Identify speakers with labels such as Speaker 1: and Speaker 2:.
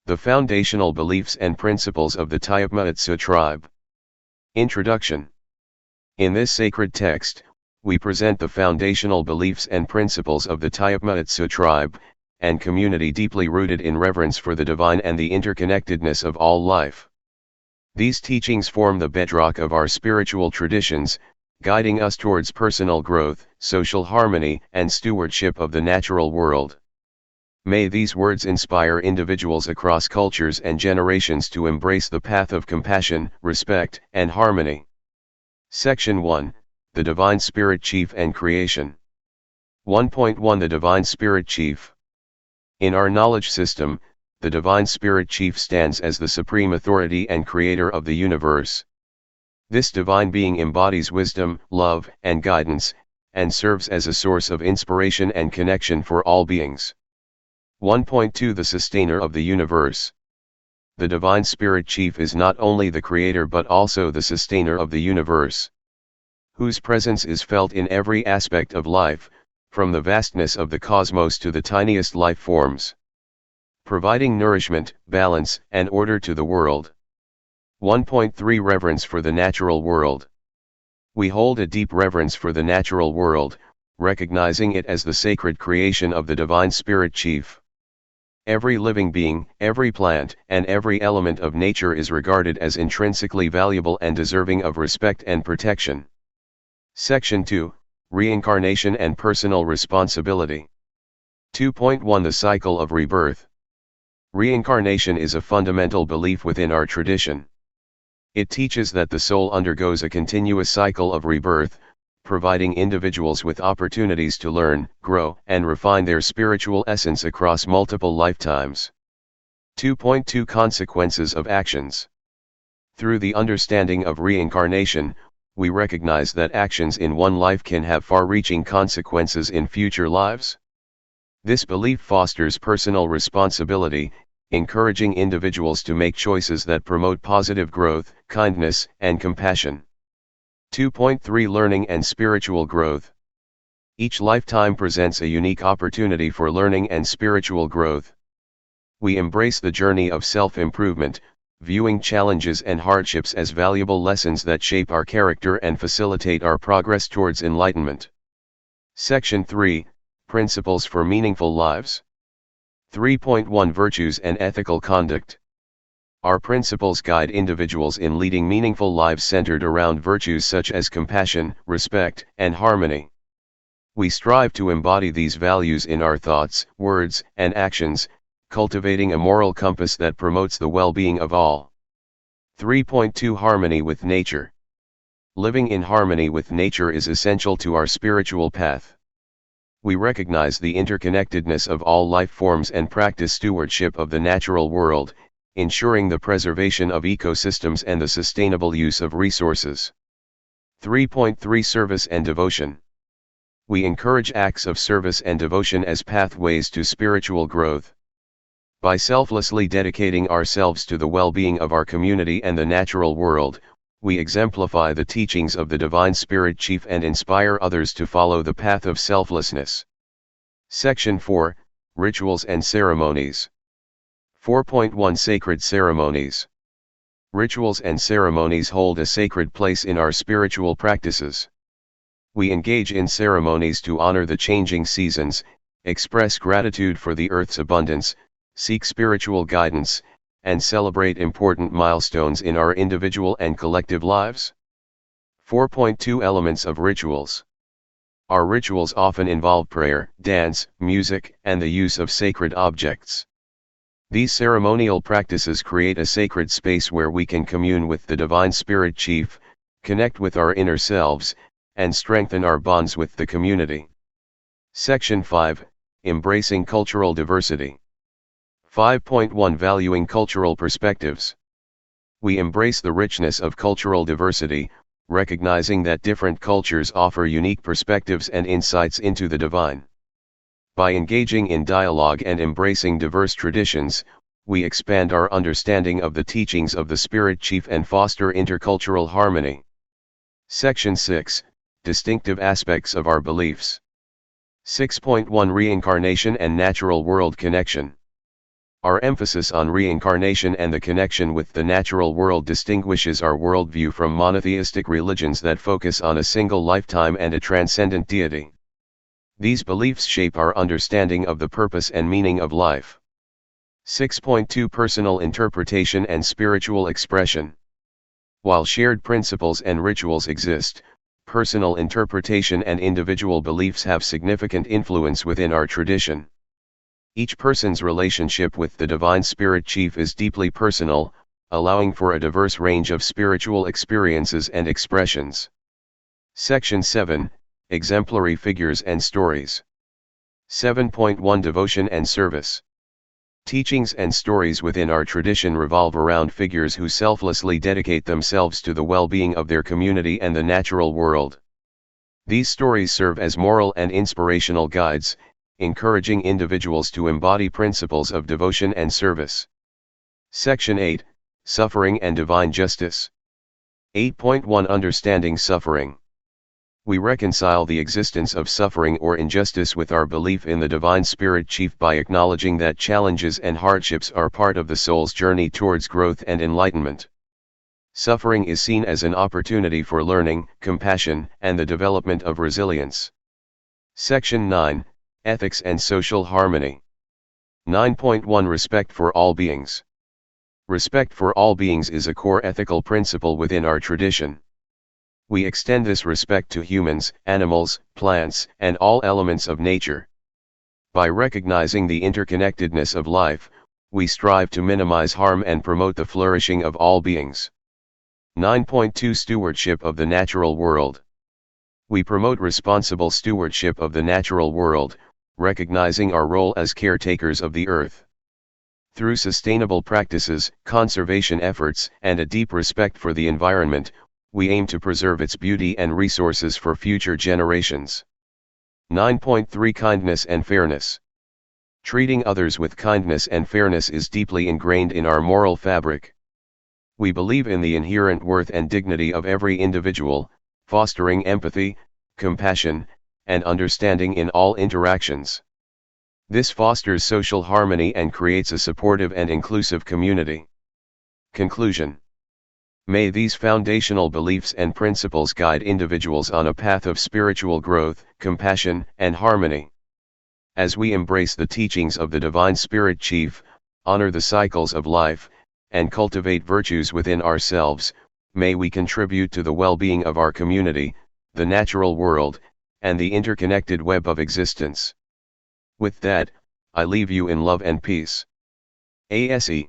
Speaker 1: The foundational beliefs and principles of the Tiapma'atzu tribe. Introduction. In this sacred text, we present the foundational beliefs and principles of the Tiapma'atzu tribe, and community deeply rooted in reverence for the divine and the interconnectedness of all life. These teachings form the bedrock of our spiritual traditions, guiding us towards personal growth, social harmony, and stewardship of the natural world. May these words inspire individuals across cultures and generations to embrace the path of compassion, respect, and harmony. Section 1, the Divine Spirit Chief and Creation. 1.1 The Divine Spirit Chief. In our knowledge system, the Divine Spirit Chief stands as the supreme authority and creator of the universe. This divine being embodies wisdom, love, and guidance, and serves as a source of inspiration and connection for all beings. 1.2 The Sustainer of the Universe. The Divine Spirit Chief is not only the creator but also the sustainer of the universe, whose presence is felt in every aspect of life, from the vastness of the cosmos to the tiniest life forms, providing nourishment, balance, and order to the world. 1.3 Reverence for the natural world. We hold a deep reverence for the natural world, recognizing it as the sacred creation of the Divine Spirit Chief. Every living being, every plant, and every element of nature is regarded as intrinsically valuable and deserving of respect and protection. Section 2, Reincarnation and Personal Responsibility. 2.1 The Cycle of Rebirth. Reincarnation is a fundamental belief within our tradition. It teaches that the soul undergoes a continuous cycle of rebirth, providing individuals with opportunities to learn, grow, and refine their spiritual essence across multiple lifetimes. 2.2 Consequences of Actions. Through the understanding of reincarnation, we recognize that actions in one life can have far-reaching consequences in future lives. This belief fosters personal responsibility, encouraging individuals to make choices that promote positive growth, kindness, and compassion. 2.3 Learning and Spiritual Growth. Each lifetime presents a unique opportunity for learning and spiritual growth. We embrace the journey of self-improvement, viewing challenges and hardships as valuable lessons that shape our character and facilitate our progress towards enlightenment. Section 3, Principles for Meaningful Lives. 3.1 Virtues and Ethical Conduct. Our principles guide individuals in leading meaningful lives centered around virtues such as compassion, respect, and harmony. We strive to embody these values in our thoughts, words, and actions, cultivating a moral compass that promotes the well-being of all. 3.2 Harmony with Nature. Living in harmony with nature is essential to our spiritual path. We recognize the interconnectedness of all life forms and practice stewardship of the natural world, ensuring the preservation of ecosystems and the sustainable use of resources. 3.3 Service and Devotion. We encourage acts of service and devotion as pathways to spiritual growth. By selflessly dedicating ourselves to the well-being of our community and the natural world, we exemplify the teachings of the Divine Spirit Chief and inspire others to follow the path of selflessness. Section 4, Rituals and Ceremonies. 4.1 Sacred Ceremonies. Rituals and ceremonies hold a sacred place in our spiritual practices. We engage in ceremonies to honor the changing seasons, express gratitude for the earth's abundance, seek spiritual guidance, and celebrate important milestones in our individual and collective lives. 4.2 Elements of Rituals. Our rituals often involve prayer, dance, music, and the use of sacred objects. These ceremonial practices create a sacred space where we can commune with the Divine Spirit Chief, connect with our inner selves, and strengthen our bonds with the community. Section 5, Embracing Cultural Diversity. 5.1 Valuing Cultural Perspectives. We embrace the richness of cultural diversity, recognizing that different cultures offer unique perspectives and insights into the divine. By engaging in dialogue and embracing diverse traditions, we expand our understanding of the teachings of the Spirit Chief and foster intercultural harmony. Section 6, Distinctive Aspects of Our Beliefs. 6.1 Reincarnation and Natural World Connection. Our emphasis on reincarnation and the connection with the natural world distinguishes our worldview from monotheistic religions that focus on a single lifetime and a transcendent deity. These beliefs shape our understanding of the purpose and meaning of life. 6.2 Personal interpretation and spiritual expression. While shared principles and rituals exist, personal interpretation and individual beliefs have significant influence within our tradition. Each person's relationship with the Divine Spirit Chief is deeply personal, allowing for a diverse range of spiritual experiences and expressions. Section 7, Exemplary Figures and Stories. 7.1 Devotion and Service. Teachings and stories within our tradition revolve around figures who selflessly dedicate themselves to the well-being of their community and the natural world. These stories serve as moral and inspirational guides, encouraging individuals to embody principles of devotion and service. Section 8, Suffering and Divine Justice. 8.1 Understanding Suffering. We reconcile the existence of suffering or injustice with our belief in the Divine Spirit Chief by acknowledging that challenges and hardships are part of the soul's journey towards growth and enlightenment. Suffering is seen as an opportunity for learning, compassion, and the development of resilience. Section 9, Ethics and Social Harmony. 9.1 Respect for all beings. Respect for all beings is a core ethical principle within our tradition. We extend this respect to humans, animals, plants, and all elements of nature. By recognizing the interconnectedness of life, we strive to minimize harm and promote the flourishing of all beings. 9.2 Stewardship of the natural world. We promote responsible stewardship of the natural world, recognizing our role as caretakers of the earth. Through sustainable practices, conservation efforts, and a deep respect for the environment, we aim to preserve its beauty and resources for future generations. 9.3 Kindness and Fairness. Treating others with kindness and fairness is deeply ingrained in our moral fabric. We believe in the inherent worth and dignity of every individual, fostering empathy, compassion, and understanding in all interactions. This fosters social harmony and creates a supportive and inclusive community. Conclusion. May these foundational beliefs and principles guide individuals on a path of spiritual growth, compassion, and harmony. As we embrace the teachings of the Divine Spirit Chief, honor the cycles of life, and cultivate virtues within ourselves, may we contribute to the well-being of our community, the natural world, and the interconnected web of existence. With that, I leave you in love and peace. ASE.